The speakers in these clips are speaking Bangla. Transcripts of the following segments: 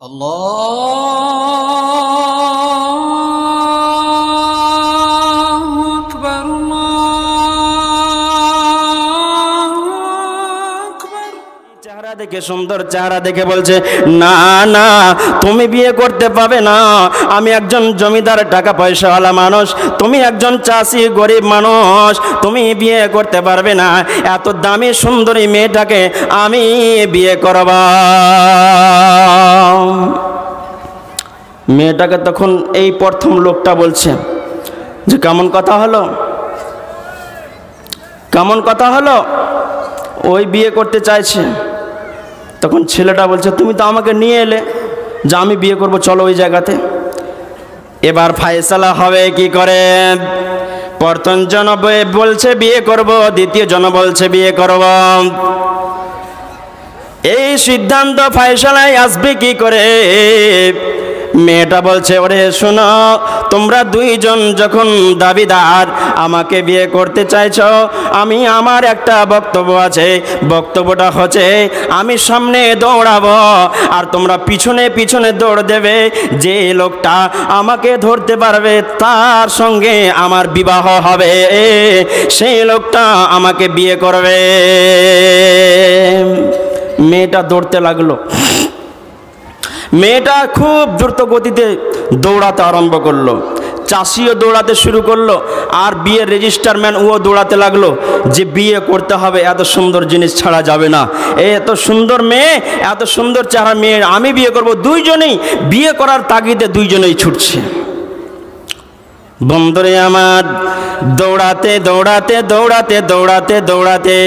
আল্লাহু আকবার চেহারা দেখে, সুন্দর চেহারা দেখে বলছে, না না তুমি বিয়ে করতে পাবে না, আমি একজন জমিদার টাকা পয়সাওয়ালা মানুষ, তুমি একজন চাষি গরিব মানুষ, তুমি বিয়ে করতে পারবে না, এত দামি সুন্দরী মেয়েটাকে আমি বিয়ে করব। মেয়েটাকে তখন এই প্রথম লোকটা বলছে যে কেমন কথা হলো, কেমন কথা হলো, ওই বিয়ে করতে চাইছে। তখন ছেলেটা বলছে, তুমি তো আমাকে নিয়ে এলে যে আমি বিয়ে করব, চলো ওই জায়গাতে। এবার ফায়সালা হবে কি করে? প্রথম জন বলছে বিয়ে করব, দ্বিতীয় জন বলছে বিয়ে করব। এই সিদ্ধান্ত ফায়সালায় আসবে কি করে? মেয়েটা বলছে, ওরে শোনো, তোমরা দুইজন যখন দাবিদার আমাকে বিয়ে করতে চাইছো, আমি আমার একটা বক্তব্য আছে, বক্তব্যটা হচ্ছে আমি সামনে দৌড়াবো আর তোমরা পিছনে পিছনে দৌড় দেবে, যে লোকটা আমাকে ধরতে পারবে তার সঙ্গে আমার বিবাহ হবে, সেই লোকটা আমাকে বিয়ে করবে। মেয়েটা দৌড়তে লাগলো। মেয়েটা খুব দ্রুত গতিতে দৌড়াতে আরম্ভ করলো। চাষিও দৌড়াতে শুরু করলো, আর বিয়ের রেজিস্টার ম্যান ও দৌড়াতে লাগলো যে বিয়ে করতে হবে, এত সুন্দর জিনিস ছাড়া যাবে না, এত সুন্দর মেয়ে, এত সুন্দর চেহারা মেয়ে আমি বিয়ে করব। দুইজনেই বিয়ে করার তাগিদে দুইজনেই ছুটছে। বন্ধুরে আমার, দৌড়াতে দৌড়াতে দৌড়াতে দৌড়াতে দৌড়াতে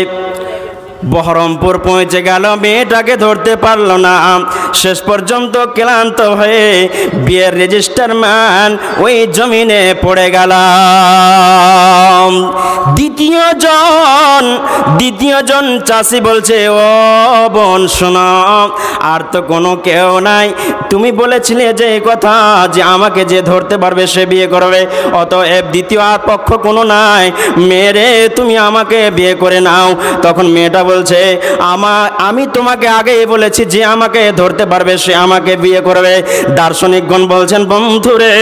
বহরমপুর পৌঁছে গেল, মেয়েটাকে ধরতে পারল না। শেষ পর্যন্ত ক্লান্ত হয়ে বিয়ের রেজিস্টার ম্যান ওই জমিনে পড়ে গেল। দ্বিতীয় জন চাষি বলছে, ও বোন শোনো, আর তো কোনো কেউ নাই, তুমি বলেছিলে যে কথা যে আমাকে যে ধরতে পারবে সে বিয়ে করবে, অতএব দ্বিতীয় পক্ষ কোনো নাই, মেরে তুমি আমাকে বিয়ে করে নাও। তখন মেয়েটা বলছে, আমি তোমাকে আগেই বলেছি যে আমাকে ধরতে পারবে সে আমাকে বিয়ে করবে। দার্শনিকগণ বলছেন, বন্ধুরে,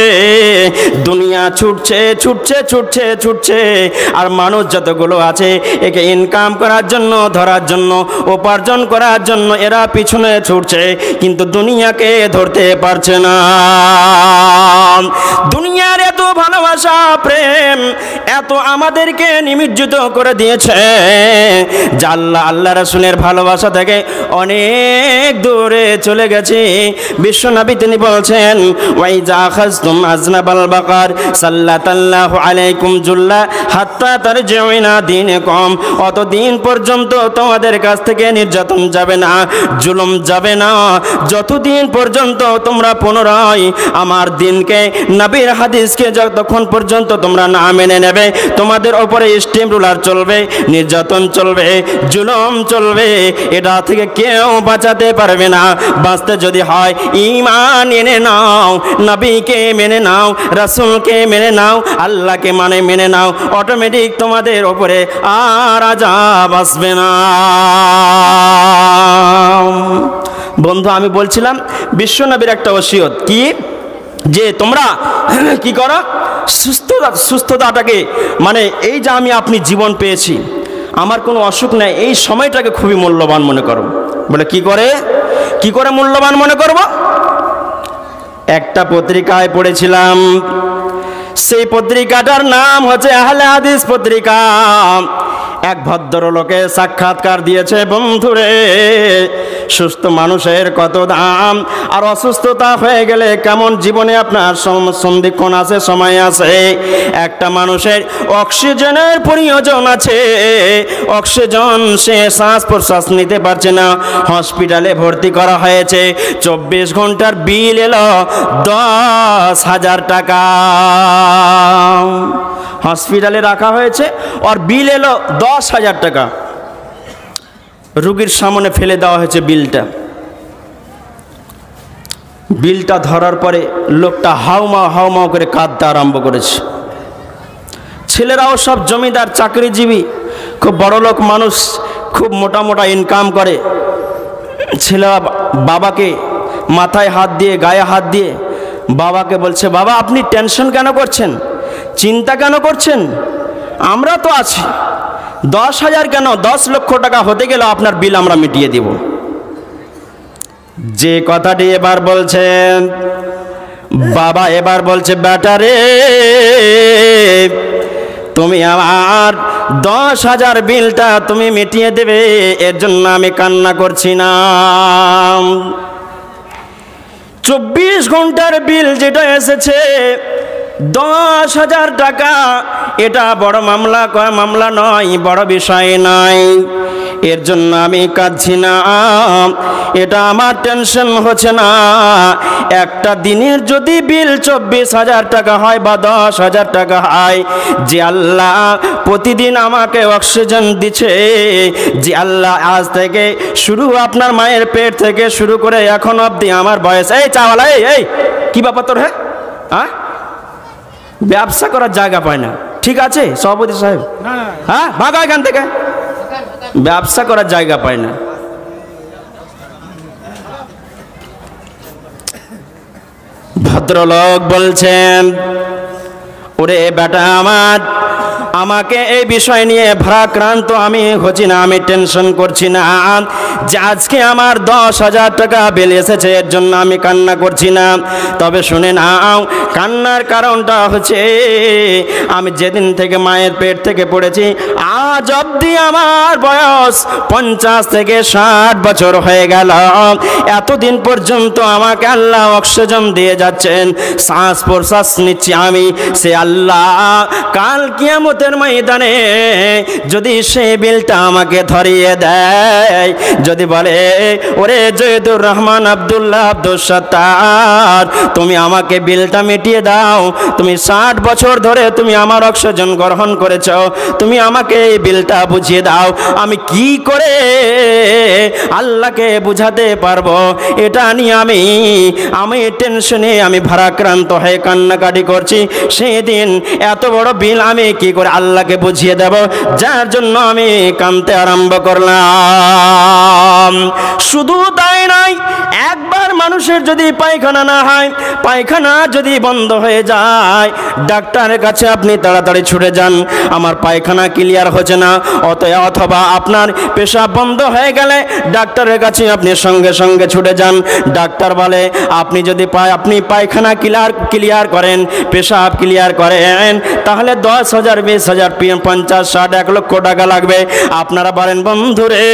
দুনিয়া ছুটছে ছুটছে ছুটছে ছুটছে, আর মানুষ যতগুলো আছে একে ইনকাম করার জন্য, ধরার জন্য, উপার্জন করার জন্য এরা পিছনে ছুটছে, কিন্তু দুনিয়াকে ধরতে পারছে না। দুনিয়ার এত ভালোবাসা প্রেম এত আমাদেরকে নিমজ্জিত করে দিয়েছে, আল্লাহ রাসূলের ভালোবাসা থেকে অনেক দূরে চলে গেছে। বিশ্বনবী তিনি বলছেন, ওয়াইজা খাযতুম আজনাবাল বাকার সাল্লাল্লাহু আলাইকুম জুল্লা হাত্তা তারজিউনা দীনকুম, অতদিন পর্যন্ত তোমাদের কাছ থেকে নির্যাতন যাবে না, জুলুম যাবে না, যতদিন পর্যন্ত তোমরা পুনরায় আমার দিনকে, নবীর হাদিসকে যতক্ষণ পর্যন্ত তোমরা না মেনে নেবে, তোমাদের ওপরে স্টিম রুলার চলবে, নির্যাতন চলবে, জুলুম চলবে, এটা থেকে কেউ বাঁচাতে পারবে না। বাঁচতে যদি হয় ঈমান এনে নাও, নবীকে মেনে নাও, রাসূলকে মেনে নাও, আল্লাহকে মেনে নাও, অটোমেটিক তোমাদের ওপরে আর আযাব আসবে না। বন্ধু, আমি বলছিলাম বিশ্বনবীর একটা ওসিয়ত কি, যে তোমরা কি করো, সুস্থতাটাকে, এই যে আপনি জীবন পেয়েছি, আমার কোনো অসুখ নাই, এই সময়টাকে খুবই মূল্যবান মনে করো। বলে কি করে মূল্যবান মনে করব? একটা পত্রিকায় পড়েছিলাম, সেই পত্রিকাটার নাম হচ্ছে আহলে হাদিস পত্রিকা। এক ভদ্রলোকের সাক্ষাৎকার দিয়েছে। বন্ধুরে, সুস্থ মানুষের কত দাম, আর অসুস্থতা হয়ে গেলে কেমন জীবনে আপনার সন্ধিক্ষণ আছে, সময় আছে। একটা মানুষের অক্সিজেনের প্রয়োজন আছে, অক্সিজেন সে শ্বাস প্রশ্বাস নিতে পারছে না, হসপিটালে ভর্তি করা হয়েছে, 24 ঘন্টার বিল এলো 10,000 টাকা। হসপিটালে রাখা হয়েছে, আর বিল এলো 10,000 টাকা। রোগীর সামনে ফেলে দেওয়া হয়েছে বিলটা ধরার পরে লোকটা হাউমাউ করে কাঁদতে আরম্ভ করেছে। ছেলেরাও সব জমিদার চাকরিজীবী, খুব বড় লোক মানুষ, খুব মোটা ইনকাম করে। ছেলেরা বাবাকে মাথায় হাত দিয়ে গায়ে হাত দিয়ে বাবাকে বলছে, বাবা আপনি টেনশন কেন করছেন, চিন্তা কেন করছেন, আমরা তো আছি, 10,000 কেন 10 লক্ষ টাকা হতে গেলে আপনার বিল আমরা মিটিয়ে দেব। যে কথাটি এবার বলছেন বাবা, এবার বলছে, বেটা রে তুমি আমার 10,000 বিলটা তুমি মিটিয়ে দেবে, এর জন্য আমি কান্না করছি না। 24 ঘন্টার বিল যেটা এসেছে 10,000 টাকা, এটা বড় মামলা নয়, বড় বিষয় নয়, এর জন্য আমি কাঁদছি না, এটা আমার টেনশন হচ্ছে না। একটা দিনের যদি বিল 24,000 টাকা হয় বা 10,000 টাকা হয়, যে আল্লাহ প্রতিদিন আমাকে অক্সিজেন দিচ্ছে, যে আল্লাহ আজ থেকে শুরু আপনার মায়ের পেট থেকে শুরু করে এখন অবধি আমার বয়স, এই চাওয়ালা এই কি ব্যাপার তোর, হ্যাঁ ব্যবসা করার জায়গা পায় না, ঠিক আছে সভাপতি সাহেব, হ্যাঁ ভাগা এখান থেকে, ব্যবসা করার জায়গা পায় না। ভদ্রলোক বলছেন, ওরে বেটা আমার, আমাকে এই বিষয় নিয়ে ভারাক্রান্ত আমি হচ্ছি না, আমি টেনশন করছি না যে আজকে আমার 10,000 টাকা বিল এসেছে, এর জন্য আমি কান্না করছি না। তবে শুনে নাও, কান্নার কারণটা হচ্ছে আমি যেদিন থেকে মায়ের পেট থেকে পড়েছি আজ অবধি আমার বয়স 50 থেকে 60 বছর হয়ে গেল। এতদিন পর্যন্ত আমাকে আল্লাহ অক্সিজেন দিয়ে যাচ্ছেন, শ্বাস প্রশ্বাস নিচ্ছি আমি, সে আল্লাহ কাল কিয়ামতের ময়দানে যদি সে বিলটা আমাকে ধরিয়ে দেয়, যদি বলে ওরে জয়দুর রহমান আব্দুল্লাহ আব্দুল সত্তার তুমি আমাকে বিলটা মিটিয়ে দাও, তুমি 60 বছর ধরে তুমি আমার অক্সিজেন গ্রহণ করেছ, তুমি আমাকে এই বিলটা বুঝিয়ে দাও, আমি কি করে আল্লাহকে বুঝাতে পারবো? এটা নিয়ে আমি টেনশনে আমি ভারাক্রান্ত হয়ে কান্নাকাটি করছি। সেদিন এত বড় বিল আমি কি করে আল্লাহকে বুঝিয়ে দেব, যার জন্য আমি কাঁদতে আরম্ভ করলাম। শুধু তাই নয়, একবার মানুষের যদি পায়খানা না হয়, পায়খানা যদি বন্ধ হয়ে যায়, ডাক্তারের কাছে আপনি তাড়াতাড়ি ছুটে যান, আমার পায়খানা ক্লিয়ার হচ্ছে না, অথবা আপনার পেশাব বন্ধ হয়ে গেলে ডাক্তারের কাছে আপনি সঙ্গে সঙ্গে ছুটে যান। ডাক্তার বলে আপনি যদি আপনি পায়খানা ক্লিয়ার করেন, পেশাব ক্লিয়ার করেন, তাহলে 10,000, 20,000, 50, 60, 1 লক্ষ টাকা লাগবে। আপনারা বলেন বন্ধুরে,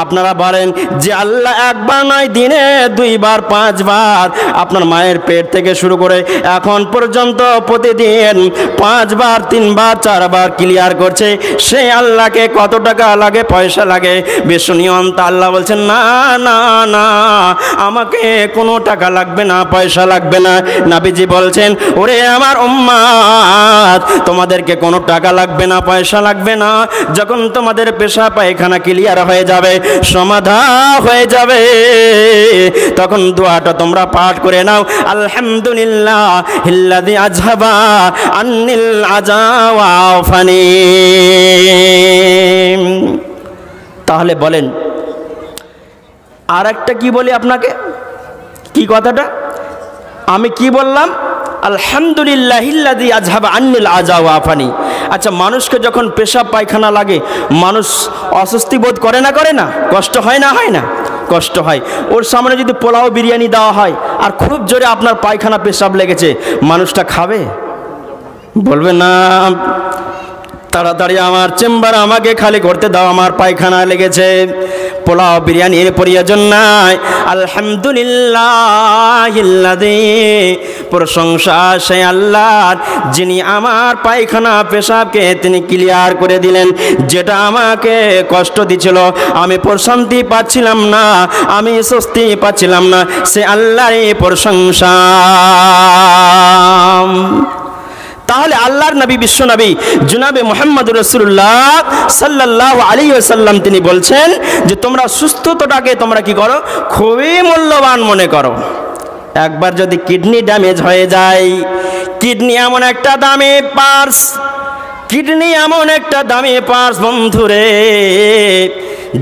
আপনারা বলেন যে আল্লাহ একবার নয়, দিনে 2 বার 5 বার আপনার মায়ের পেট থেকে শুরু করে এখন পর্যন্ত প্রতিদিন 5 বার 3 বার 4 বার ক্লিয়ার করছে, সেই আল্লাহকে কত টাকা লাগে, পয়সা লাগে? বিশ্বনিয়ন্ত আল্লাহ বলছেন না না না, আমাকে কোনো টাকা লাগবে না, পয়সা লাগবে না। নবীজি বলছেন ওরে আমার উম্মত, তোমাদেরকে কোনো টাকা লাগবে না, পয়সা লাগবে না, যখন তোমাদের পেশা পায়খানা ক্লিয়ার হয়ে যাবে, সমাধান হয়ে যাবে, তখন দোয়াটা তোমরা পাঠ করে নাও, আলহামদুলিল্লাহ হিল্লাযী আযহাবা আন্নিল আযা ওয়া আফানি। তাহলে বলেন আর একটা কি বলি আপনাকে, কি কথাটা আমি কি বললাম? আলহামদুলিল্লাহিল্লাযী আযহাবা আন্নিল আযা ওয়া আফানি। আচ্ছা, মানুষকে যখন পেশাব পায়খানা লাগে মানুষ অস্বস্তি বোধ করে না, করে না? কষ্ট হয় না, হয় না? কষ্ট হয়। ওর সামনে যদি পোলাও বিরিয়ানি দেওয়া হয় আর খুব জোরে আপনার পায়খানা পেশাব লেগেছে, মানুষটা খাবে? বলবে না, তাড়াতাড়ি আমার চেম্বার আমাকে খালি করতে দাও, আমার পায়খানা লেগেছে। পোলাও বিরিয়ানির প্রয়োজন নাই। আলহামদুলিল্লাহিল্লাযী, প্রশংসা সেই আল্লাহর যিনি আমার পায়খানা পেশাবকে তিনি ক্লিয়ার করে দিলেন। যেটা আমাকে কষ্ট দিছিল, আমি প্রশান্তি পাচ্ছিলাম না, আমি স্বস্তি পাচ্ছিলাম না, সে আল্লাহরই প্রশংসা। তাহলে আল্লাহর নবী, বিশ্ব নবী জনাবে মুহাম্মদুর রাসূলুল্লাহ সাল্লাল্লাহু আলাইহি ওয়াসাল্লাম তিনি বলছেন যে তোমরা সুস্থতাটাকে তোমরা কি করো? খুবই মূল্যবান মনে করো। একবার যদি কিডনি ড্যামেজ হয়ে যায়, কিডনি এমন একটা দামি পার্স, কিডনি এমন একটা দামি পার্স বন্ধুরে,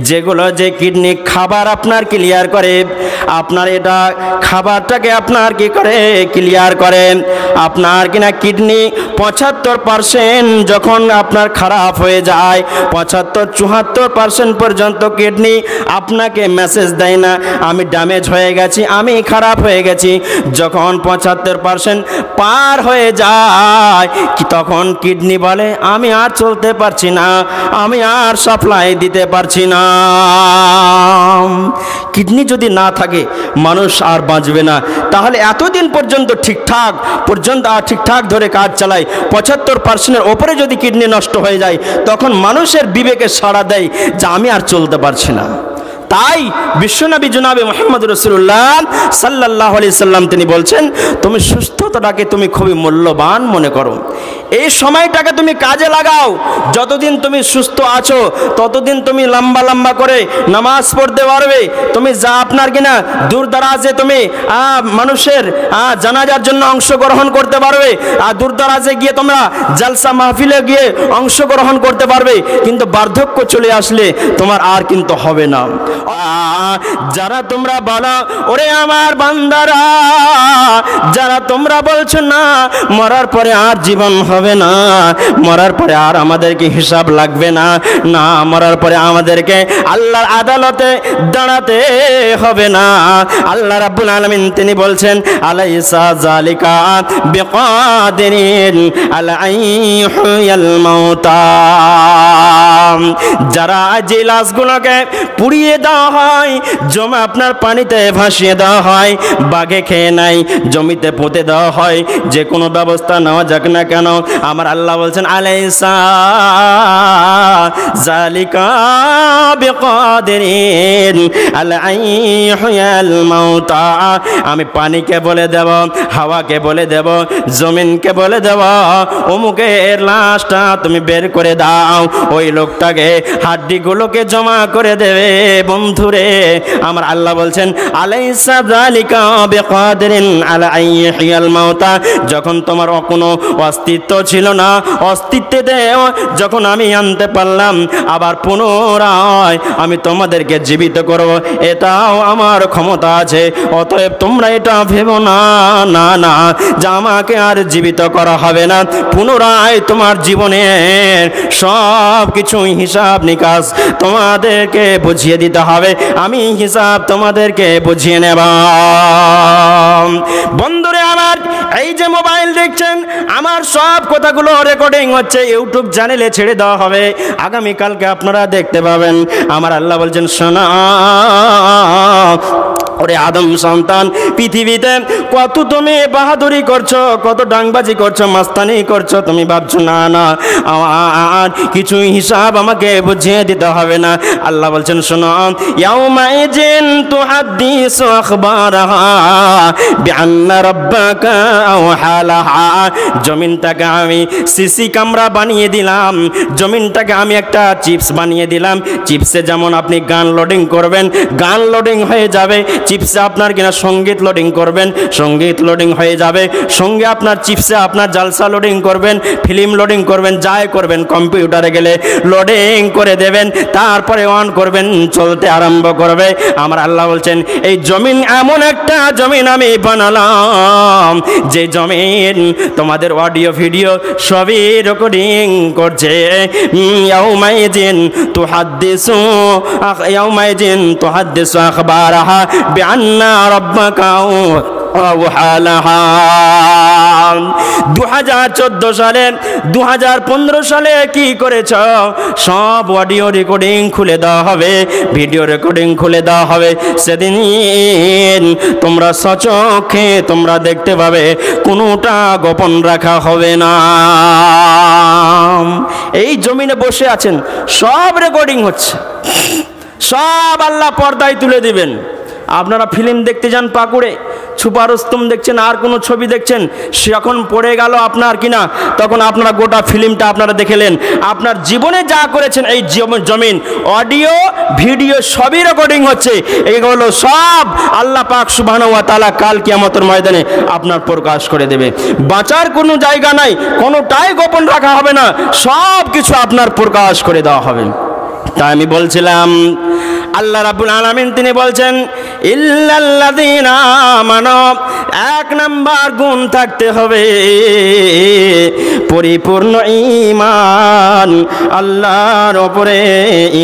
যেগুলো যে কিডনি খাবার আপনার ক্লিয়ার করে, আপনার এটা খাবারটাকে আপনার কি করে ক্লিয়ার করে। আপনার কিনা কিডনি 75% যখন আপনার খারাপ হয়ে যায়, 75-74% পর্যন্ত কিডনি আপনাকে মেসেজ দেয় না আমি ড্যামেজ হয়ে গেছি, আমি খারাপ হয়ে গেছি। যখন 75% পার হয়ে যায় তখন কিডনি বলে আমি আর চলতে পারছি না, আমি আর সাপ্লাই দিতে পারছি না। কিডনি যদি না থাকে মানুষ আর বাঁচবে না। তাহলে এতদিন পর্যন্ত ঠিকঠাক ধরে কাজ চালায়, 75%-এর ওপরে যদি কিডনি নষ্ট হয়ে যায় তখন মানুষের বিবেকে সাড়া দেয় যে আমি আর চলতে পারছি না। তাই বিশ্বনবী জনাবে মুহাম্মদ রাসূলুল্লাহ সাল্লাল্লাহু আলাইহি সাল্লাম তিনি বলছেন তুমি সুস্থতাটাকে তুমি খুবই মূল্যবান মনে করো, এই সময়টাকে তুমি কাজে লাগাও। যতদিন তুমি সুস্থ আছো ততদিন তুমি লম্বা লম্বা করে নামাজ পড়তে পারবে, তুমি যা আপনার কিনা দূর দারাজে তুমি মানুষের জানাজার জন্য অংশগ্রহণ করতে পারবে, আর দূর দারাজে গিয়ে তোমরা জালসা মাহফিলে গিয়ে অংশগ্রহণ করতে পারবে। কিন্তু বার্ধক্য চলে আসলে তোমার আর কিন্তু হবে না। যারা তোমরা বলো ওরে আমার বান্দারা, যারা তোমরা বলছো না মরার পরে আর জীবন হবে না, মরার পরে আর আমাদেরকে হিসাব লাগবে না, না মরার পরে আমাদেরকে আল্লাহর আদালতে দাঁড়াতে হবে না, আল্লাহ রাব্বুল আলামিন তিনি বলছেন আলাইসা যালিকা বিকাদিরিন আলা আইয়ুল মাউতা। যারা যে লাশগুলোকে পুড়িয়ে দেওয়া হয়, জমে আপনার পানিতে ভাসিয়ে দেওয়া হয়, বাঘে খেয়ে নাই, জমিতে পুঁতে দেওয়া হয়, যে কোনো ব্যবস্থা নেওয়া যাক না কেন আমার আল্লাহ বলছেন আলাইসা যালিকা বিকাদিরিন আলা আইয়ুল মাউতা। আমি পানিকে বলে দেব, হাওয়াকে বলে দেব, জমিনকে বলে দেব অমুকের লাশটা তুমি বের করে দাও, ওই লোকটাকে হাড্ডিগুলোকে জমা করে দেবে। বন্ধুরে আমার আল্লাহ বলছেন আলাইসা যালিকা বিকাদিরিন আলা আইয়ুল মাউতা। যখন তোমার কোনো অস্তিত্ব ছিল না, অস্তিত্বে যখন আমি আনতে পারলাম আবার পুনরায় আমি তোমাদেরকে জীবিত করব, এটাও আমার ক্ষমতা আছে। অতএব তোমরা এটা ভেবো না না না যে আমাকে আর জীবিত করা হবে না, পুনরায় তোমার জীবনের সব কিছু হিসাব নিকাশ তোমাদেরকে বুঝিয়ে দিতে হবে, আমি হিসাব তোমাদেরকে বুঝিয়ে নেব। বন্ধুরে আমার এই যে মোবাইল দেখছেন, আমার সব কথাগুলো রেকর্ডিং হচ্ছে, ইউটিউব চ্যানেলে ছেড়ে দেওয়া হবে, আগামীকালকে আপনারা দেখতে পাবেন। আমার আল্লাহ বলছেন শোনা ওরে আদম সন্তান, পৃথিবীতে কত তুমি বাহাদুরি করছো, কত ডাংবাজি করছো, মাস্তানি করছো, তুমি ভাবছো না না আর কিছু হিসাব আমাকে বুঝিয়ে দিতে হবে না। আল্লাহ বলছেন শোনো ইয়াউমাইজিন তুহাদ্দিসু আখবারাহা বিআন্না রাব্বাকা আওহালাহা। জমিনটাকে আমি সিসি ক্যামেরা বানিয়ে দিলাম, জমিনটাকে আমি একটা চিপস বানিয়ে দিলাম। চিপসে যেমন আপনি গান লোডিং করবেন, গান লোডিং হয়ে যাবে, চিপসে আপনার কিনা সঙ্গীত লোডিং করবেন, সঙ্গীত লোডিং হয়ে যাবে, সঙ্গে আপনার চিপসে আপনার জালসা লোডিং করবেন, ফিল্ম লোডিং করবেন, যাই করবেন কম্পিউটারে গেলে লোডিং করে দেবেন, তারপরে অন করবেন, চলতে আরম্ভ করবে। আমার আল্লাহ বলছেন এই জমিন এমন একটা জমিন আমি বানালাম যে জমিন তোমাদের অডিও ভিডিও সবই রেকর্ডিং করছে। ইয়াউমাইজিন তুহাদ্দিসু আখবারাহা বিআন্না রাব্বাকা আওহালাহা। 2014 সালে 2015 সালে কি করেছ সব অডিও রেকর্ডিং খুলে দেওয়া হবে, ভিডিও রেকর্ডিং খুলে দেওয়া হবে। সেদিন তোমরা সচক্ষে তোমরা দেখতে পাবে, কোনোটা গোপন রাখা হবে না। এই জমিনে বসে আছেন, সব রেকর্ডিং হচ্ছে, সব আল্লাহ পর্দায় তুলে দিবেন। আপনারা ফিল্ম দেখতে যান পাকুড়ে, ছুপা রুস্তম দেখছেন, আর কোনো ছবি দেখছেন, যখন পড়ে গেল আপনার কিনা তখন আপনারা গোটা ফিল্মটা আপনারা দেখলেন। আপনার জীবনে যা করেছেন এই জমিন অডিও ভিডিও সবই রেকর্ডিং হচ্ছে, এগুলো সব আল্লাহ পাক সুবহানাহু ওয়া তাআলা কাল কিয়ামতের ময়দানে আপনার প্রকাশ করে দেবে। বাঁচার কোনো জায়গা নাই, কোনোটাই গোপন রাখা হবে না, সব কিছু আপনার প্রকাশ করে দেওয়া হবে। তাই আমি বলছিলাম আল্লাহ রাব্বুল আলামিন তিনি বলছেন ইল্লাল্লাযীনা আমানু, এক নাম্বার গুণ থাকতে হবে পরিপূর্ণ ঈমান, আল্লাহর উপরে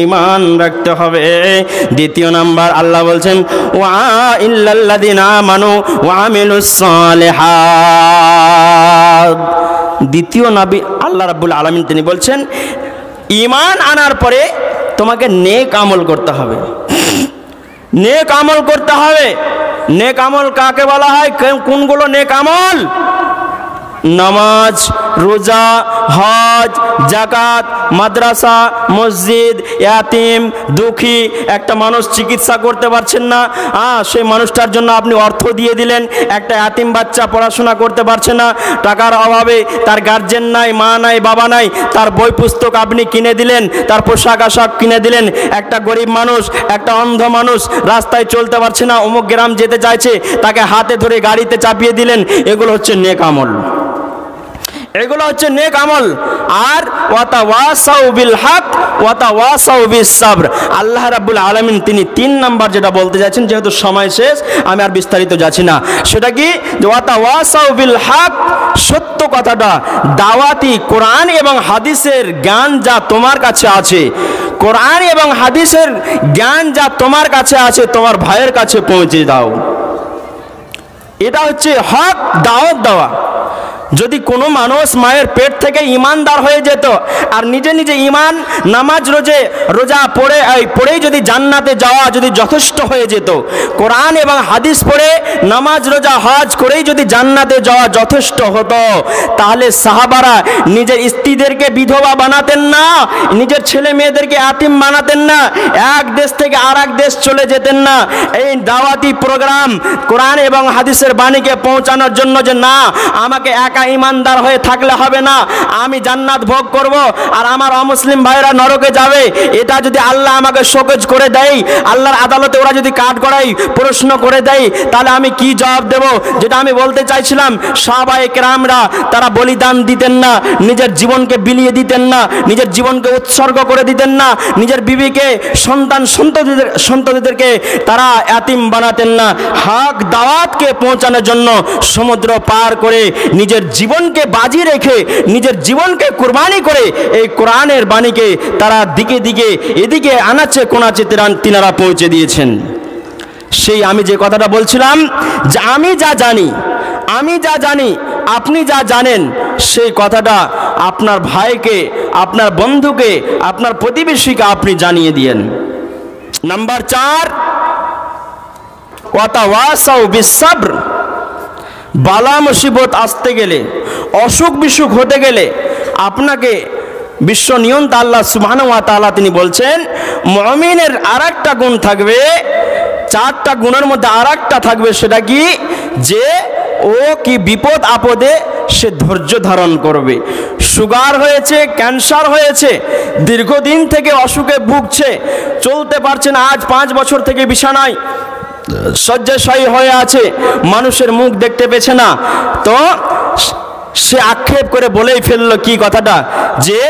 ঈমান রাখতে হবে। দ্বিতীয় নাম্বার আল্লাহ বলছেন ওয়া ইল্লাল্লাযীনা আমানু ওয়া আমিলুস সালিহাত। দ্বিতীয় নবী আল্লাহ রাব্বুল আলামিন তিনি বলছেন ঈমান আনার পরে তোমাকে নেক আমল করতে হবে, নেক আমল করতে হবে। নেক আমল কাকে বলা হয়? কোনগুলো নেক আমল? নামাজ, রোজা, হজ, যাকাত, মাদ্রাসা, মসজিদ, ইয়াতিম, দুঃখী। একটা মানুষ চিকিৎসা করতে পারছেন না, সেই মানুষটার জন্য আপনি অর্থ দিয়ে দিলেন। একটা ইয়াতিম বাচ্চা পড়াশোনা করতে পারছে না, টাকার অভাবে, তার গার্জেন নাই, মা নাই, বাবা নাই, তার বই পুস্তক আপনি কিনে দিলেন, তার পোশাক আশাক কিনে দিলেন। একটা গরিব মানুষ, একটা অন্ধ মানুষ রাস্তায় চলতে পারছে না, অমুক গ্রাম যেতে চাইছে, তাকে হাতে ধরে গাড়িতে চাপিয়ে দিলেন। এগুলো হচ্ছে নেক আমল, এগুলো হচ্ছে নেক আমল। আর ওয়াতাওয়াসাউ বিল হক ওয়াতাওয়াসাউ বিস সাবর, আল্লাহ রাব্বুল আলামিন তিনি 3 নাম্বার যেটা বলতে যাচ্ছেন, যেহেতু সময় শেষ আমি আর বিস্তারিত যাচ্ছি না, সেটা কি ওয়াতাওয়াসাউ বিল হক, সত্য কথাটা দাওয়াতি কোরআন এবং হাদিসের জ্ঞান যা তোমার কাছে আছে, কোরআন এবং হাদিসের জ্ঞান যা তোমার কাছে আছে তোমার ভাইয়ের কাছে পৌঁছে দাও। এটা হচ্ছে হক দাওয়াত দেওয়া। যদি কোনো মানুষ মায়ের পেট থেকে ইমানদার হয়ে যেত আর নিজে নিজে ইমান, নামাজ, রোজা পড়েই যদি জান্নাতে যাওয়া যদি যথেষ্ট হয়ে যেত, কোরআন এবং হাদিস পড়ে নামাজ, রোজা, হজ করেই যদি জান্নাতে যাওয়া যথেষ্ট হতো, তাহলে সাহাবারা নিজের স্ত্রীদেরকে বিধবা বানাতেন না, নিজের ছেলে মেয়েদেরকে আতিম বানাতেন না, এক দেশ থেকে আর এক দেশ চলে যেতেন না। এই দাওয়াতি প্রোগ্রাম কোরআন এবং হাদিসের বাণীকে পৌঁছানোর জন্য যে না আমাকে একা ইমানদার হয়ে থাকলে হবে না, আমি জান্নাত ভোগ করব আর আমার অমুসলিম ভাইরা নরকে যাবে, এটা যদি আল্লাহ আমাকে শোকজ করে দেয়, আল্লাহর আদালতে ওরা যদি কাঠগড়াই প্রশ্ন করে দেয়, তাহলে আমি কি জবাব দেব? যেটা আমি বলতে চাইছিলাম, সাহাবায়ে কেরামরা তারা বলিদান দিতেন না, নিজের জীবনকে বিলিয়ে দিতেন না, নিজের জীবনকে উৎসর্গ করে দিতেন না, নিজের বিবিকে, সন্ততিদেরকে তারা এতিম বানাতেন না। হক দাওয়াতকে পৌঁছানোর জন্য সমুদ্র পার করে নিজের জীবনকে বাজি রেখে, নিজের জীবনকে কুরবানি করে এই কোরআনের বাণীকে তারা দিকে দিকে এদিকে আনাচে কোনাচে তিনারা পৌঁছে দিয়েছেন। সেই আমি যে কথাটা বলছিলাম, যে আমি যা জানি আপনি যা জানেন, সেই কথাটা আপনার ভাইকে, আপনার বন্ধুকে, আপনার প্রতিবেশীকে আপনি জানিয়ে দিয়েন। নাম্বার 4, ওয়াতাওয়াসাউ বিস সাবর। বালা মুসিবত আসতে গেলে, অসুখ বিসুখ হতে গেলে আপনাকে বিশ্ব নিয়ন্তা আল্লাহ সুবহানাহু ওয়া তাআলা তিনি বলছেন মুমিনের আরেকটা গুণ থাকবে, 4টা গুণের মধ্যে আরেকটা থাকবে, সেটা কি? যে ও কি বিপদ আপদে সে ধৈর্য ধারণ করবে। সুগার হয়েছে, ক্যান্সার হয়েছে, দীর্ঘদিন থেকে অসুখে ভুগছে, চলতে পারছে না, আজ 5 বছর থেকে বিছানায় শয্যাশায়ী হয়ে আছে, মানুষের মুখ দেখতে পেছে না, তো সে আক্ষেপ করে বলেই ফেললো কি কথাটা, যে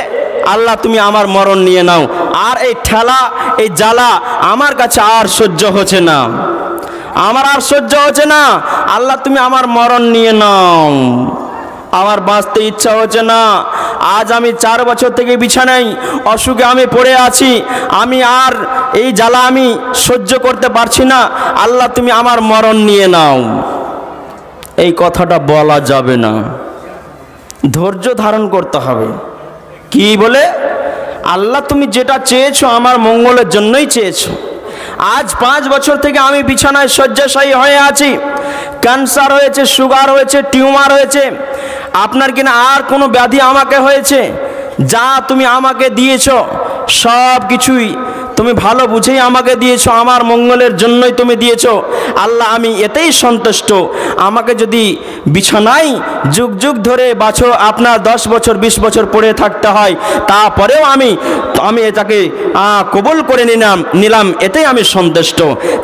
আল্লাহ তুমি আমার মরণ নিয়ে নাও, আর এই ঠেলা, এই জ্বালা আমার কাছে আর সহ্য হচ্ছে না, আমার আর সহ্য হচ্ছে না, আল্লাহ তুমি আমার মরণ নিয়ে নাও, আমার বাঁচতে ইচ্ছা হচ্ছে না, আজ আমি 4 বছর থেকে বিছানায় অসুখে আমি পড়ে আছি, আমি আর এই জ্বালা আমি সহ্য করতে পারছি না, আল্লাহ তুমি আমার মরণ নিয়ে নাও। এই কথাটা বলা যাবে না, ধৈর্য ধারণ করতে হবে। কি বলে? আল্লাহ তুমি যেটা চেয়েছো আমার মঙ্গলের জন্যই চেয়েছো। আজ 5 বছর থেকে আমি বিছানায় শয্যাশায়ী হয়ে আছি, ক্যান্সার হয়েছে, সুগার হয়েছে, টিউমার হয়েছে, আপনার কিনা আর কোনো ব্যাধি আমাকে হয়েছে, যা তুমি আমাকে দিয়েছো সব কিছুই তুমি ভালো বুঝেই আমাকে দিয়েছো, আমার মঙ্গলের জন্যই তুমি দিয়েছো। আল্লাহ আমি এতেই সন্তুষ্ট। আমাকে যদি বিছানায় যুগ যুগ ধরে বাছো আপনার 10 বছর 20 বছর পড়ে থাকতে হয়, তারপরেও আমি এটাকে কবুল করে নিলাম, এতেই আমি সন্তুষ্ট।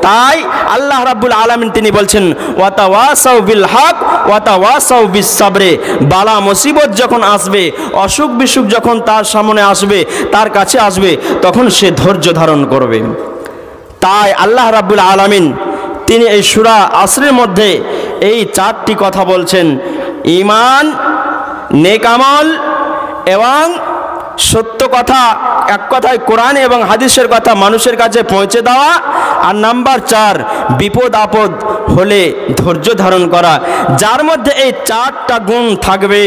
তাই আল্লাহ রাব্বুল আলামিন তিনি বলছেন ওয়াতাওয়াসাউ বিল হক ওয়াতাওয়াসাউ বিস সাবরে। বালা মুসিবত যখন আসবে, অসুখ বিসুখ যখন তার সামনে আসবে, তার কাছে আসবে, তখন সে ধৈর্য ধারণ করবে। তাই আল্লাহ রাব্বুল আলামিন তিনি এই সূরা আসরের মধ্যে এই 4টি কথা বলছেন: ঈমান, নেক আমল এবং সত্য কথা, এক কথায় কোরআন এবং হাদিসের কথা মানুষের কাছে পৌঁছে দেওয়া, আর নাম্বার 4 বিপদ আপদ হলে ধৈর্য ধারণ করা। যার মধ্যে এই 4টা গুণ থাকবে,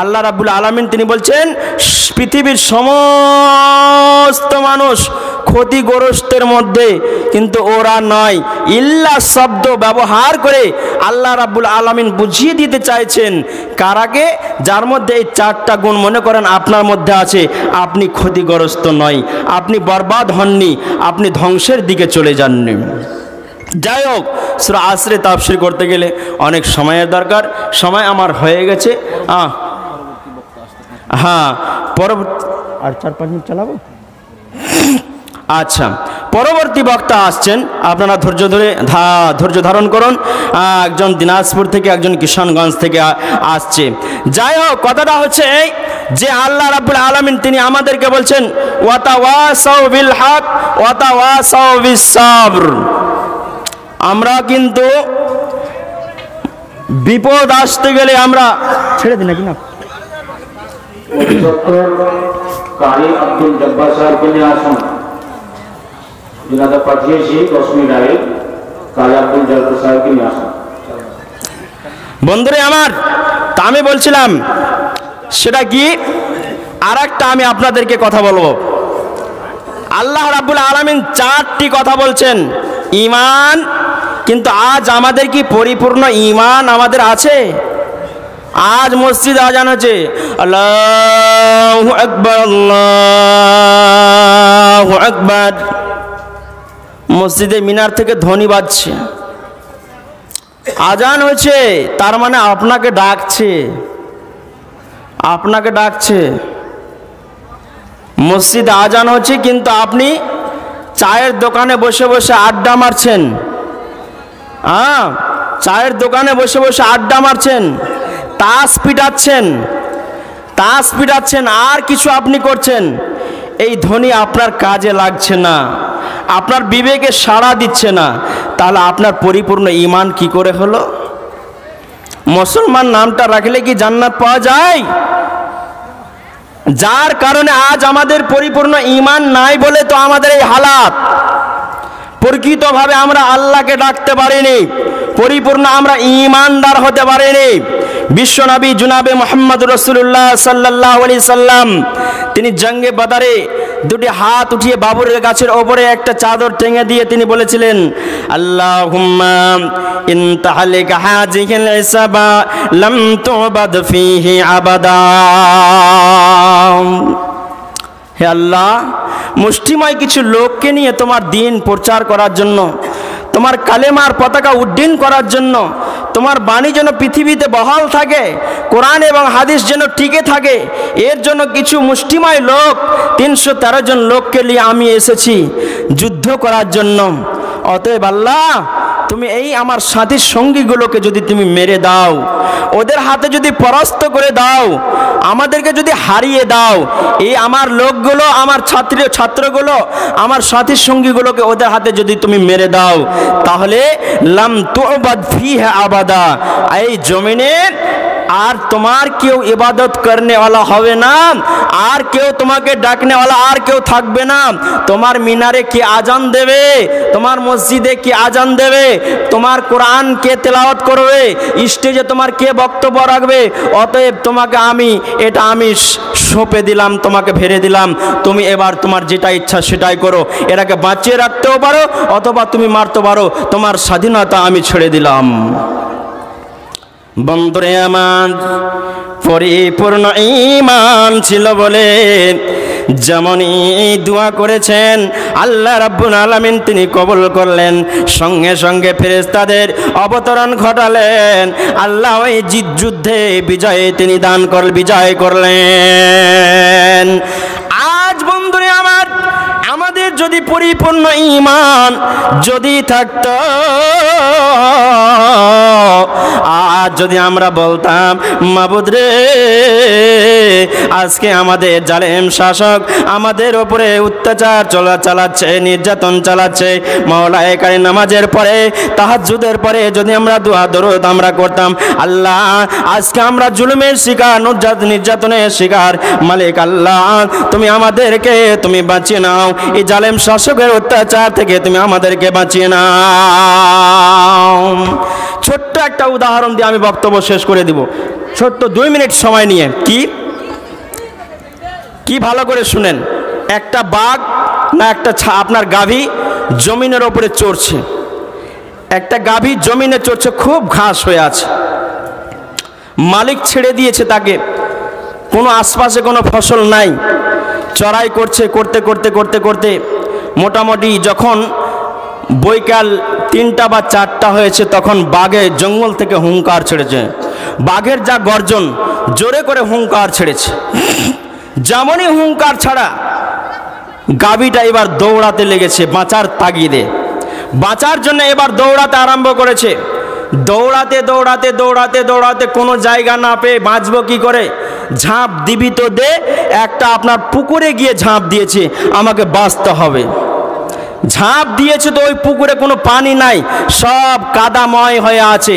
আল্লাহ রাব্বুল আলামিন তিনি বলছেন পৃথিবীর সমস্ত মানুষ ক্ষতিগ্রস্তের মধ্যে, কিন্তু ওরা নয়। ইল্লা শব্দ ব্যবহার করে আল্লাহ রাব্বুল আলামিন বুঝিয়ে দিতে চাইছেন কারাকে, যার মধ্যে এই 4টা গুণ মনে করেন আপনার মধ্যে আছে, আপনি ক্ষতিগ্রস্ত নয়, আপনি বরবাদ হননি, আপনি ধ্বংসের দিকে চলে যাননি। যাই হোক, সূরা আসরে তাফসীর করতে গেলে অনেক সময়ের দরকার। সময় আমার হয়ে গেছে। হ্যাঁ, পরবর্তী আর 4-5 মিনিট চালাবো। আচ্ছা, পরবর্তী বক্তা আসছেন, আপনারা ধৈর্য ধারণ করুন। একজন দিনাজপুর থেকে, একজন কিশনগঞ্জ থেকে আসছে। যাই হোক, কথাটা হচ্ছে এই যে আল্লাহ রাব্বুল আলামিন তিনি আমাদেরকে বলছেন ওয়াতাওয়াসাউ বিল হক ওয়াতাওয়াসাউ বিস সাবর। আমরা কিন্তু বিপদ আসতে গেলে আমরা ছেড়ে দিই নাকি না, কারি আব্দুল জব্বার সাহেবকে নিয়ে আসুন। जिन्हें पाठिয়েছি 10 মিনিট আগে, কারি আব্দুল জব্বার সাহেবকে নিয়ে আসুন। বন্ধুরে আমার, তা আমি বলছিলাম সেটা কি, আর একটা আমি আপনাদেরকে কথা বলবো। আল্লাহ রাব্বুল আলামিন 4টি কথা বলছেন ঈমান, কিন্তু আজ আমাদের কি পরিপূর্ণ ঈমান আমাদের আছে? আজ মসজিদ আজান হচ্ছে, আল্লাহু আকবার আল্লাহু আকবার, মসজিদে মিনার থেকে ধ্বনি বাজছে, আজান হয়েছে, তার মানে আপনাকে ডাকছে। মসজিদে আজান হচ্ছে, কিন্তু আপনি চায়ের দোকানে বসে বসে আড্ডা মারছেন। চায়ের দোকানে বসে বসে আড্ডা মারছেন, তাস পিটাচ্ছেন, আর কিছু আপনি করছেন। এই ধ্বনি আপনার কাজে লাগছে না, আপনার বিবেকে সাড়া দিচ্ছে না, তাহলে আপনার পরিপূর্ণ ঈমান কি করে হলো? মুসলমান নামটা রাখলে কি জান্নাত পাওয়া যায়? যার কারণে আজ আমাদের পরিপূর্ণ ঈমান নাই বলে তো আমাদের এই হালাত। প্রকৃতভাবে আমরা আল্লাহকে ডাকতে পারিনি, পরিপূর্ণ আমরা ঈমানদার হতে পারিনি। বিশ্বনবী জনাবে মুহাম্মদ রাসূলুল্লাহ সাল্লাল্লাহু আলাইহি সাল্লাম তিনি জঙ্গে বদরে 2টি হাত উঠিয়ে বাবুরের গাছের ওপরে একটা চাদর টেঙে দিয়ে তিনি বলেছিলেন, আল্লাহুম্মা ইনতাহালিকা হাযিহিল ইসাবা লাম তুবাদ ফীহি আবাদা। হে আল্লাহ, মুষ্টিময় কিছু লোককে নিয়ে তোমার দ্বীন প্রচার করার জন্য, তোমার কালেমার পতাকা উড্ডীন করার জন্য, তোমার বাণী যেন পৃথিবীতে বহাল থাকে, কোরআন এবং হাদিস যেন টিকে থাকে, এর জন্য কিছু মুষ্টিময় লোক, 313 জন লোককে নিয়ে আমি এসেছি যুদ্ধ করার জন্য। অতএব আল্লাহ, তুমি এই আমার সাথী সঙ্গীগুলোকে যদি তুমি মেরে দাও, ওদের হাতে যদি পরাস্ত করে দাও, আমাদেরকে যদি হারিয়ে দাও, এই আমার লোকগুলো, আমার ছাত্রগুলো, আমার সাথী সঙ্গীগুলোকে ওদের হাতে যদি তুমি মেরে দাও, তাহলে লাম তুবাদ ফিহা আবাদা, এই জমিনে আর তোমার কেউ ইবাদত করনেওয়ালা হবে না, আর কেউ তোমাকে ডাকনেওয়ালা আর কেউ থাকবে না। তোমার মিনারে কে আজান দেবে, তোমার মসজিদে কে আজান দেবে, তোমার কোরআন কে তেলাওয়াত করবে, স্টেজে তোমার কে বক্তব্য রাখবে। অতএব তোমাকে আমি সঁপে দিলাম, তোমাকে ভেড়ে দিলাম, তুমি এবার তোমার যেটা ইচ্ছা সেটাই করো। এটাকে বাঁচিয়ে রাখতেও পারো অথবা তুমি মারতে পারো, তোমার স্বাধীনতা আমি ছেড়ে দিলাম। বন্ধুরে আমার, পরিপূর্ণ ঈমান ছিল বলে যেমনই দোয়া করেছেন আল্লাহ রাব্বুল আলামিন তিনি কবুল করলেন, সঙ্গে সঙ্গে ফেরেশতাদের অবতরণ ঘটালেন। আল্লাহ ওই যুদ্ধে বিজয় করলেন। আজ বন্ধুরে আমাদের যদি পরিপূর্ণ ঈমান যদি থাকতো, আজ যদি আমরা বলতাম মাবুদ রে, আজকে আমাদের জালেম শাসক আমাদের উপরে অত্যাচার চালাচ্ছে, নির্যাতন চালাচ্ছে, মাওলায়ে কারিম নামাজের পরে তাহাজ্জুদের পরে যদি আমরা দোয়া দরুদ আমরা করতাম, আল্লাহ আজকে আমরা জুলুমের শিকার, নির্যাতনের শিকার, মালিক আল্লাহ তুমি আমাদেরকে তুমি বাঁচিয়ে নাও, এই জালেম শাসকের অত্যাচার থেকে তুমি আমাদেরকে বাঁচিয়ে নাও। ছোট্ট একটা উদাহরণ দিয়ে আমি বক্তব্য শেষ করে দিব, ছোট্ট 2 মিনিট সময় নিয়ে। কি ভালো করে শুনেন। একটা বাঘ না একটা আপনার গাভী জমিনের ওপরে চড়ছে, একটা গাভী জমিনে চড়ছে, খুব ঘাস হয়ে আছে, মালিক ছেড়ে দিয়েছে তাকে, কোনো আশপাশে কোনো ফসল নাই, চড়াই করছে, করতে করতে করতে করতে মোটামুটি যখন বৈকাল 3টা বা 4টা হয়েছে, তখন বাঘে জঙ্গল থেকে হুঙ্কার ছেড়েছে। বাঘের যা গর্জন, জোরে করে হুঙ্কার ছেড়েছে। যেমনই হুঙ্কার ছাড়া গাভীটা এবার দৌড়াতে লেগেছে, বাঁচার তাগিদে, বাঁচার জন্য এবার দৌড়াতে আরম্ভ করেছে। দৌড়াতে দৌড়াতে দৌড়াতে দৌড়াতে কোনো জায়গা না পেয়ে বাঁচবো কি করে, ঝাঁপ দিবি তো দে, একটা আপনার পুকুরে গিয়ে ঝাঁপ দিয়েছে, আমাকে বাঁচতে হবে। ঝাঁপ দিয়েছে তো ওই পুকুরে কোনো পানি নাই, সব কাদাময় হয়ে আছে।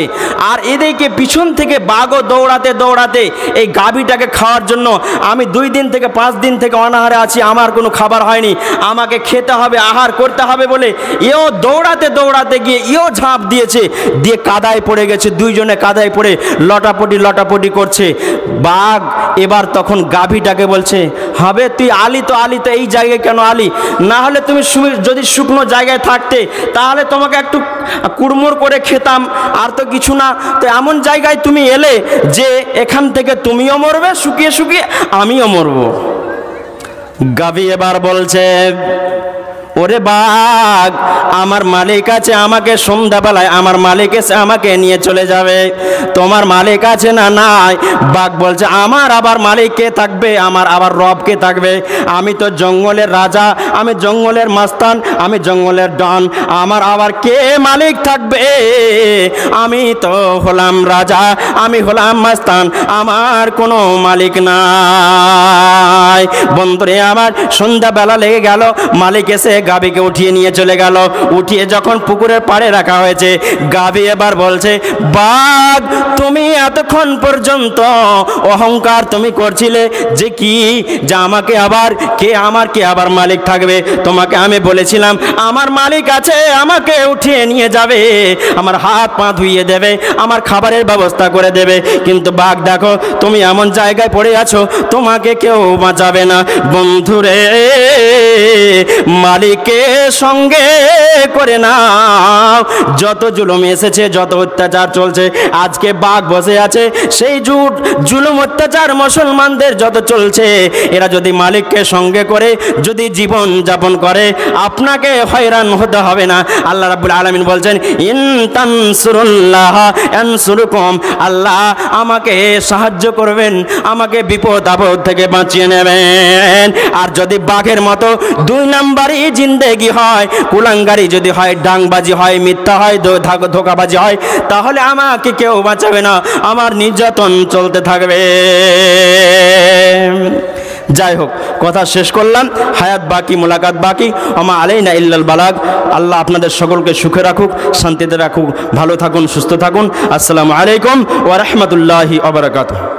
আর এদিকে পিছন থেকে বাঘও দৌড়াতে দৌড়াতে এই গাভীটাকে খাওয়ার জন্য, আমি 2 দিন থেকে 5 দিন থেকে অনাহারে আছি, আমার কোনো খাবার হয়নি, আমাকে খেতে হবে, আহার করতে হবে বলে এও দৌড়াতে দৌড়াতে গিয়ে এও ঝাঁপ দিয়েছে, দিয়ে কাদায় পড়ে গেছে। 2 জনে কাদায় পড়ে লটাপটি করছে। বাঘ এবার তখন গাভীটাকে বলছে, হবে তুই আলি তো এই জায়গায় কেন আলি, না হলে তুমি যদি শুকনো জায়গায় থাকতে তাহলে তোমাকে একটু কুড়মুড় করে খেতাম, আর তো কিছু না, তো এমন জায়গায় তুমি এলে যে এখান থেকে তুমিও মরবে শুকিয়ে শুকিয়ে, আমিও মরবো। গাভী এবার বলছে, ওরে বাঘ, আমার মালিক আছে, আমাকে সন্ধ্যাবেলায় আমার মালিক এসে আমাকে নিয়ে চলে যাবে, তোমার মালিক আছে না নাই? বাঘ বলছে, আমার আবার মালিক কে থাকবে, আমার আবার রব কে থাকবে? আমি তো জঙ্গলের রাজা, আমি জঙ্গলের মাস্তান, আমি জঙ্গলের ডন, আমার আবার কে মালিক থাকবে? আমি তো হলাম রাজা, আমি হলাম মাস্তান, আমার কোনো মালিক নাই। বন্ধুরে আমার, সন্ধ্যাবেলা লেগে গেল, মালিক এসে গাভীকে উঠিয়ে নিয়ে চলে গেল। উঠিয়ে যখন পুকুরের পাড়ে রাখা হয়েছে, গাভী এবার বলছে, বাঘ তুমি এতক্ষণ পর্যন্ত অহংকার তুমি করছিলে যে কি, যে আমাকে আবার কে আবার মালিক থাকবে? তোমাকে আমি বলেছিলাম আমার মালিক আছে, আমাকে উঠিয়ে নিয়ে যাবে, আমার হাত পা ধুইয়ে দেবে, আমার খাবারের ব্যবস্থা করে দেবে, কিন্তু বাঘ দেখো তুমি এমন জায়গায় পড়ে আছো, তোমাকে কেউ বাঁচাবে না। বন্ধুরে, মালিককে সঙ্গে করে নাও। যত জুলুম এসেছে, যত অত্যাচার চলছে, আজকে বাঘ বসে আছে, সেই জুলুম অত্যাচার মুসলমানদের যত চলছে, এরা যদি মালিককে সঙ্গে করে যদি জীবন যাপন করে, আপনাকে হয়রান হতে হবে না। আল্লাহ রাব্বুল আলামিন বলছেন, ইন তানসুরুল্লাহ ইয়ানসুরকুম, আল্লাহ আমাকে সাহায্য করবেন, আমাকে বিপদ আপদ থেকে বাঁচিয়ে নেবেন। আর যদি বাঘের মতো 2 নাম্বারই জিন্দেগি হয়, কুলাঙ্গারি যদি হয়, ডাংবাজি হয়, মিথ্যা হয়, ধোঁকাবাজি হয়, তাহলে আমাকে কেউ বাঁচাবে না, আমার নির্যাতন চলতে থাকবে। যাই হোক, কথা শেষ করলাম, হায়াত বাকি, মোলাকাত বাকি, আমা আলাইনা ইল্লাল বালাগ। আল্লাহ আপনাদের সকলকে সুখে রাখুক, শান্তিতে রাখুক, ভালো থাকুন, সুস্থ থাকুন। আসসালামু আলাইকুম ওয়া রাহমাতুল্লাহি ওয়া বারাকাতুহু।